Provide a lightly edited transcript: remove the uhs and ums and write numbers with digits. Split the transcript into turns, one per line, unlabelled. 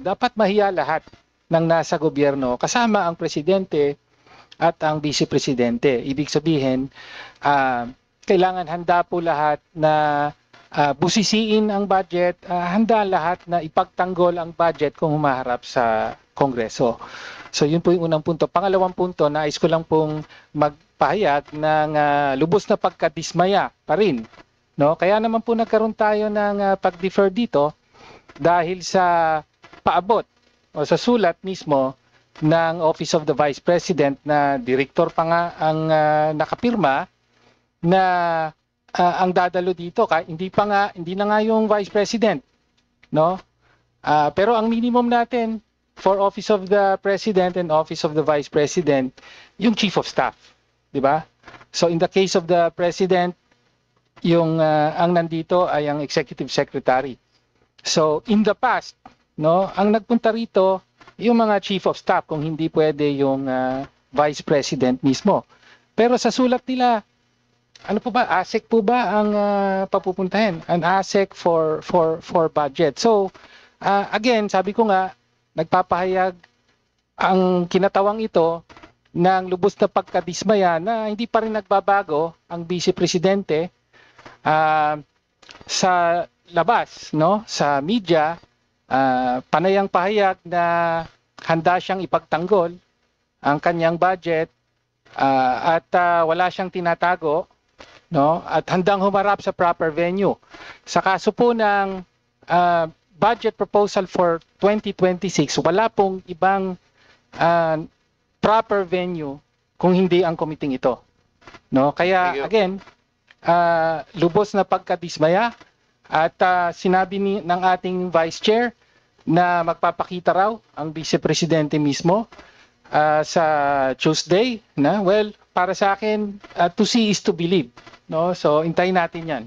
dapat mahiya lahat ng nasa gobyerno kasama ang presidente at ang vice presidente. Ibig sabihin, kailangan handa po lahat na busisiin ang budget, handa lahat na ipagtanggol ang budget kung humaharap sa Kongreso. So yun po yung unang punto. Pangalawang punto, nais ko lang pong magpahayag ng lubos na pagkadismaya pa rin. No? Kaya naman po nagkaroon tayo ng pag-defer dito dahil sa paabot o sa sulat mismo ng Office of the Vice President na direktor pa nga ang nakapirma na ang dadalo dito hindi na nga yung Vice President, no? Pero ang minimum natin for Office of the President and Office of the Vice President yung Chief of Staff, di ba? So in the case of the President, yung ang nandito ay ang Executive Secretary. So in the past, no, ang nagpunta rito yung mga Chief of Staff kung hindi pwede yung Vice President mismo. Pero sa sulat nila, ano po ba, ASEC po ba ang papupuntahin? An ASEC for budget. So again, sabi ko nga, nagpapahayag ang kinatawang ito ng lubos na pagkadismaya na hindi pa rin nagbabago ang Vice Presidente sa labas, no, sa media, panayang pahayag na handa siyang ipagtanggol ang kanyang budget at wala siyang tinatago, no, at handang humarap sa proper venue. Sa kaso po ng budget proposal for 2026, wala pong ibang proper venue kung hindi ang committee ito, no. Kaya again, lubos na pagkadismaya. At sinabi ng ating Vice Chair na magpapakita raw ang Vice Presidente mismo sa Tuesday. Well, para sa akin, to see is to believe. No? So, hintayin natin yan.